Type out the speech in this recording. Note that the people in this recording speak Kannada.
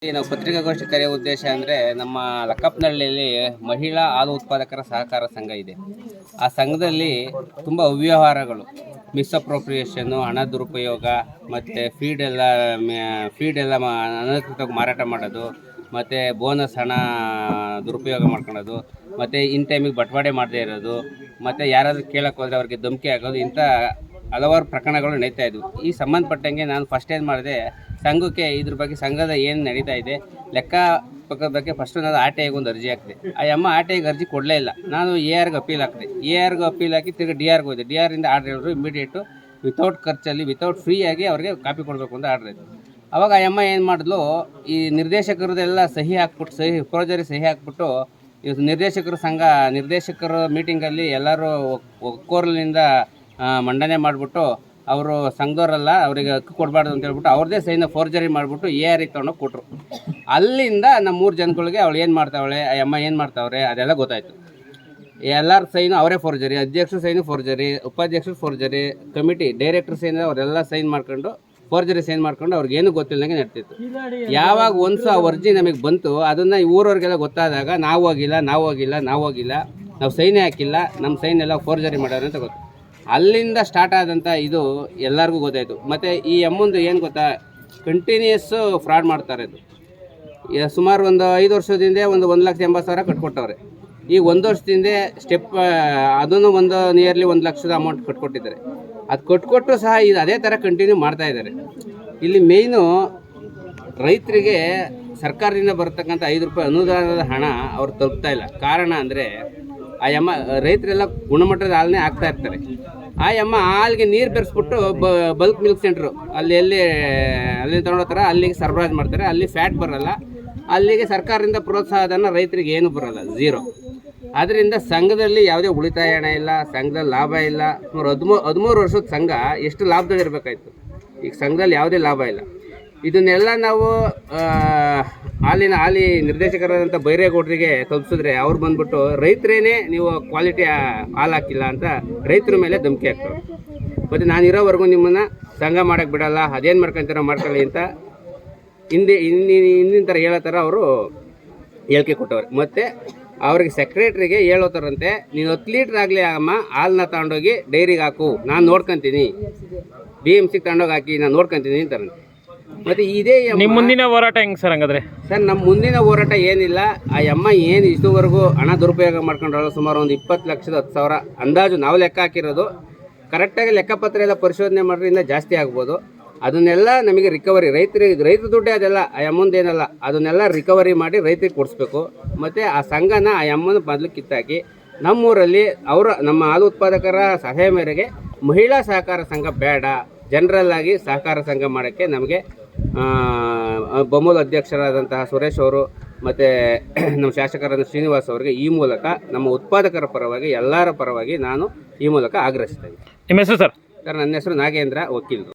ನಾವು ಪತ್ರಿಕಾಗೋಷ್ಠಿ ಕರೆಯುವ ಉದ್ದೇಶ ಅಂದರೆ ನಮ್ಮ ಲಕ್ಕಪ್ಪನಹಳ್ಳಿಯಲ್ಲಿ ಮಹಿಳಾ ಹಾಲು ಉತ್ಪಾದಕರ ಸಹಕಾರ ಸಂಘ ಇದೆ. ಆ ಸಂಘದಲ್ಲಿ ತುಂಬ ಅವ್ಯವಹಾರಗಳು, ಮಿಸ್ಅಪ್ರೋಪ್ರಿಯೇಷನ್ನು, ಹಣ ದುರುಪಯೋಗ, ಮತ್ತು ಫೀಡ್ ಎಲ್ಲ ಅನಧಿಕೃತವಾಗಿ ಮಾರಾಟ ಮಾಡೋದು, ಮತ್ತು ಬೋನಸ್ ಹಣ ದುರುಪಯೋಗ ಮಾಡ್ಕೊಳ್ಳೋದು, ಮತ್ತು ಇನ್ ಟೈಮಿಗೆ ಬಟವಾಡೆ ಮಾಡದೇ ಇರೋದು, ಮತ್ತು ಯಾರಾದರೂ ಕೇಳಕ್ಕೆ ಹೋದರೆ ಅವ್ರಿಗೆ ಧಮಕಿ ಆಗೋದು, ಇಂಥ ಹಲವಾರು ಪ್ರಕರಣಗಳು ನಡೀತಾ ಇದ್ವು. ಈ ಸಂಬಂಧಪಟ್ಟಂಗೆ ನಾನು ಫಸ್ಟ್ ಏನು ಮಾಡಿದೆ, ಸಂಘಕ್ಕೆ ಇದ್ರ ಬಗ್ಗೆ ಸಂಘದ ಏನು ನಡೀತಾ ಇದೆ ಲೆಕ್ಕ ಪಕ್ಕದ ಬಗ್ಗೆ ಫಸ್ಟು ನಾನು ಆರ್ ಟಿ ಐಗೆ ಒಂದು ಅರ್ಜಿ ಹಾಕಿದೆ. ಆ ಅಮ್ಮ ಆರ್ ಟಿ ಐಗೆ ಅರ್ಜಿ ಕೊಡಲೇ ಇಲ್ಲ. ನಾನು ARಗೆ ಅಪೀಲ್ ಹಾಕಿದೆ. ARಗೆ ಅಪೀಲ್ ಹಾಕಿ ತಿರ್ಗಿ DRಗೆ ಹೋದೆ. DRಯಿಂದ ಆರ್ಡ್ರ್ ಹೇಳಿದ್ರು ಇಮಿಡಿಯೇಟು ವಿತೌಟ್ ಖರ್ಚಲ್ಲಿ ವಿತೌಟ್ ಫ್ರೀಯಾಗಿ ಅವ್ರಿಗೆ ಕಾಪಿ ಕೊಡಬೇಕು ಅಂತ ಆರ್ಡ್ರ್ ಇತ್ತು. ಅವಾಗ ಆ ಅಮ್ಮ ಏನು ಮಾಡಿದ್ಲು, ಈ ನಿರ್ದೇಶಕರದೆಲ್ಲ ಸಹಿ ಹಾಕ್ಬಿಟ್ಟು ಫೋರ್ಜರಿ ಸಹಿ ಹಾಕ್ಬಿಟ್ಟು ನಿರ್ದೇಶಕರ ಮೀಟಿಂಗಲ್ಲಿ ಎಲ್ಲರೂ ಒಕ್ಕೋರಲಿಂದ ಮಂಡನೆ ಮಾಡಿಬಿಟ್ಟು ಅವರು ಸಂಘದವರಲ್ಲ, ಅವರಿಗೆ ಹಕ್ಕು ಕೊಡಬಾರ್ದು ಅಂತ ಹೇಳ್ಬಿಟ್ಟು ಅವ್ರದ್ದೇ ಸೈನ ಫೋರ್ಜರಿ ಮಾಡಿಬಿಟ್ಟು ARಗೆ ತೊಗೊಂಡೋಗಿ ಕೊಟ್ಟರು. ಅಲ್ಲಿಂದ ನಮ್ಮ 3 ಜನಗಳಿಗೆ ಅವಳು ಏನು ಮಾಡ್ತಾವಳೆ, ಆ ಅಮ್ಮ ಏನು ಮಾಡ್ತಾವ್ರೆ ಅದೆಲ್ಲ ಗೊತ್ತಾಯಿತು. ಎಲ್ಲರ ಸೈನು ಅವರೇ ಫೋರ್ಜರಿ, ಅಧ್ಯಕ್ಷರು ಸೈನು ಫೋರ್ಜರಿ, ಉಪಾಧ್ಯಕ್ಷರು ಫೋರ್ಜರಿ, ಕಮಿಟಿ ಡೈರೆಕ್ಟರ್ ಸೈನ್ ಅವರೆಲ್ಲ ಸೈನ್ ಮಾಡ್ಕೊಂಡು ಫೋರ್ಜರಿ ಸೈನ್ ಮಾಡ್ಕೊಂಡು ಅವ್ರಿಗೇನು ಗೊತ್ತಿಲ್ಲದಂಗೆ ನಡ್ತಿತ್ತು. ಯಾವಾಗ ಒಂದು ಅರ್ಜಿ ನಮಗೆ ಬಂತು, ಅದನ್ನು ಊರವ್ರಿಗೆಲ್ಲ ಗೊತ್ತಾದಾಗ ನಾವು ಹೋಗಿಲ್ಲ, ನಾವು ಸೈನೇ ಹಾಕಿಲ್ಲ, ನಮ್ಮ ಸೈನ್ ಎಲ್ಲ ಫೋರ್ಜರಿ ಮಾಡೋರು ಅಂತ ಗೊತ್ತು. ಅಲ್ಲಿಂದ ಸ್ಟಾರ್ಟ್ ಆದಂಥ ಇದು ಎಲ್ಲರಿಗೂ ಗೊತ್ತಾಯಿತು. ಮತ್ತು ಈ ಅಮ್ಮಂದು ಏನು ಗೊತ್ತಾ, ಕಂಟಿನ್ಯೂಸ್ಸು ಫ್ರಾಡ್ ಮಾಡ್ತಾರೆ. ಇದು ಸುಮಾರು ಒಂದು 5 ವರ್ಷದಿಂದ ಒಂದು 1,80,000 ಕಟ್ಕೊಟ್ಟವ್ರೆ. ಈಗ 1 ವರ್ಷದಿಂದ ಸ್ಟೆಪ್ ಅದನ್ನು ನಿಯರ್ಲಿ 1 ಲಕ್ಷದ ಅಮೌಂಟ್ ಕಟ್ಕೊಟ್ಟಿದ್ದಾರೆ. ಅದು ಕಟ್ಕೊಟ್ಟು ಸಹ ಇದು ಅದೇ ಥರ ಕಂಟಿನ್ಯೂ ಮಾಡ್ತಾಯಿದ್ದಾರೆ. ಇಲ್ಲಿ ಮೇಯ್ನು ರೈತರಿಗೆ ಸರ್ಕಾರದಿಂದ ಬರ್ತಕ್ಕಂಥ 5 ರೂಪಾಯಿ ಅನುದಾನದ ಹಣ ಅವ್ರು ತಲುಪ್ತಾ ಇಲ್ಲ. ಕಾರಣ ಅಂದರೆ ಆ ಅಮ್ಮ ರೈತರೆಲ್ಲ ಗುಣಮಟ್ಟದ ಹಾಲನ್ನೇ ಹಾಕ್ತಾ ಇರ್ತಾರೆ. ಆ ಅಮ್ಮ ಹಾಲಿಗೆ ನೀರು ಬೆರೆಸ್ಬಿಟ್ಟು ಬಲ್ಕ್ ಮಿಲ್ಕ್ ಸೆಂಟ್ರು ಅಲ್ಲಿ ತೊಗೊಂಡೋಗ್ತಾರೆ, ಅಲ್ಲಿಗೆ ಸರಬರಾಜು ಮಾಡ್ತಾರೆ. ಅಲ್ಲಿ ಫ್ಯಾಟ್ ಬರೋಲ್ಲ, ಅಲ್ಲಿಗೆ ಸರ್ಕಾರದಿಂದ ಪ್ರೋತ್ಸಾಹಧನ ರೈತರಿಗೆ ಏನು ಬರೋಲ್ಲ, ಝೀರೋ. ಆದ್ದರಿಂದ ಸಂಘದಲ್ಲಿ ಯಾವುದೇ ಉಳಿತಾಯ ಹಣ ಇಲ್ಲ, ಸಂಘದಲ್ಲಿ ಲಾಭ ಇಲ್ಲ. 13 ವರ್ಷದ ಸಂಘ ಎಷ್ಟು ಲಾಭದಲ್ಲಿರಬೇಕಾಯ್ತು. ಈಗ ಸಂಘದಲ್ಲಿ ಯಾವುದೇ ಲಾಭ ಇಲ್ಲ. ಇದನ್ನೆಲ್ಲ ನಾವು ಹಾಲಿ ನಿರ್ದೇಶಕರಾದಂಥ ಬೈರೇಗೌಡರಿಗೆ ತಲುಪಿಸಿದ್ರೆ ಅವ್ರು ಬಂದ್ಬಿಟ್ಟು ರೈತರೇನೇ ನೀವು ಕ್ವಾಲಿಟಿ ಹಾಲು ಹಾಕಿಲ್ಲ ಅಂತ ರೈತರ ಮೇಲೆ ಧಮಕಿ ಹಾಕ್ತಾರೆ. ಮತ್ತು ನಾನು ಇರೋವರೆಗೂ ನಿಮ್ಮನ್ನು ಸಂಘ ಮಾಡೋಕ್ಕೆ ಬಿಡಲ್ಲ, ಅದೇನು ಮಾಡ್ಕೊತೀರೋ ಮಾಡ್ಕೊಳ್ಳಿ ಅಂತ ಹಿಂದಿನ ಥರ ಹೇಳೋ ಥರ ಅವರು ಹೇಳಿಕೆ ಕೊಟ್ಟವ್ರೆ. ಮತ್ತು ಅವ್ರಿಗೆ ಸೆಕ್ರೆಟ್ರಿಗೆ ಹೇಳೋ ಥರಂತೆ, ನೀನು 10 ಲೀಟ್ರ್ ಆಗಲಿ ಅಮ್ಮ ಹಾಲನ್ನ ತಗೊಂಡೋಗಿ ಡೈರಿಗೆ ಹಾಕು, ನಾನು ನೋಡ್ಕೊತೀನಿ, BMCಗೆ ತಗೊಂಡೋಗಿ ಹಾಕಿ ನಾನು ನೋಡ್ಕೊತೀನಿ ಅಂತಾರಂತೆ. ಮತ್ತು ಇದೇ ನಿಮ್ಮ ಮುಂದಿನ ಹೋರಾಟ ಹೆಂಗೆ ಸರ್? ಹಂಗಾದ್ರೆ ಸರ್, ನಮ್ಮ ಮುಂದಿನ ಹೋರಾಟ ಏನಿಲ್ಲ. ಆ ಅಮ್ಮ ಏನು ಇಷ್ಟುವರೆಗೂ ಹಣ ದುರುಪಯೋಗ ಮಾಡ್ಕೊಂಡ್ರಲ್ಲ, ಸುಮಾರು ಒಂದು 20,10,000 ಅಂದಾಜು ನಾವು ಲೆಕ್ಕ ಹಾಕಿರೋದು. ಕರೆಕ್ಟಾಗಿ ಲೆಕ್ಕಪತ್ರ ಎಲ್ಲ ಪರಿಶೋಧನೆ ಮಾಡೋದ್ರಿಂದ ಜಾಸ್ತಿ ಆಗ್ಬೋದು. ಅದನ್ನೆಲ್ಲ ನಮಗೆ ರಿಕವರಿ, ರೈತರ ದುಡ್ಡೇ ಅದೆಲ್ಲ, ಆ ಅಮ್ಮಂದೇನಲ್ಲ, ಅದನ್ನೆಲ್ಲ ರಿಕವರಿ ಮಾಡಿ ರೈತರಿಗೆ ಕೊಡಿಸ್ಬೇಕು. ಮತ್ತು ಆ ಸಂಘನ ಆ ಅಮ್ಮನ ಮೊದಲು ಕಿತ್ತಾಕಿ ನಮ್ಮೂರಲ್ಲಿ ನಮ್ಮ ಹಾಲು ಉತ್ಪಾದಕರ ಸಲಹೆ ಮೇರೆಗೆ ಮಹಿಳಾ ಸಹಕಾರ ಸಂಘ ಬೇಡ, ಜನರಲ್ ಆಗಿ ಸಹಕಾರ ಸಂಘ ಮಾಡೋಕ್ಕೆ ನಮಗೆ ಬೊಮ್ಮೂಲು ಅಧ್ಯಕ್ಷರಾದಂತಹ ಸುರೇಶ್ ಅವರು ಮತ್ತು ನಮ್ಮ ಶಾಸಕರಾದ ಶ್ರೀನಿವಾಸ್ ಅವರಿಗೆ ಈ ಮೂಲಕ ನಮ್ಮ ಉತ್ಪಾದಕರ ಪರವಾಗಿ ಎಲ್ಲರ ಪರವಾಗಿ ನಾನು ಈ ಮೂಲಕ ಆಗ್ರಹಿಸ್ತಾ ಇದ್ದೀನಿ. ನಿಮ್ಮ ಹೆಸರು ಸರ್? ಸರ್, ನನ್ನ ಹೆಸರು ನಾಗೇಂದ್ರ, ವಕೀಲರು.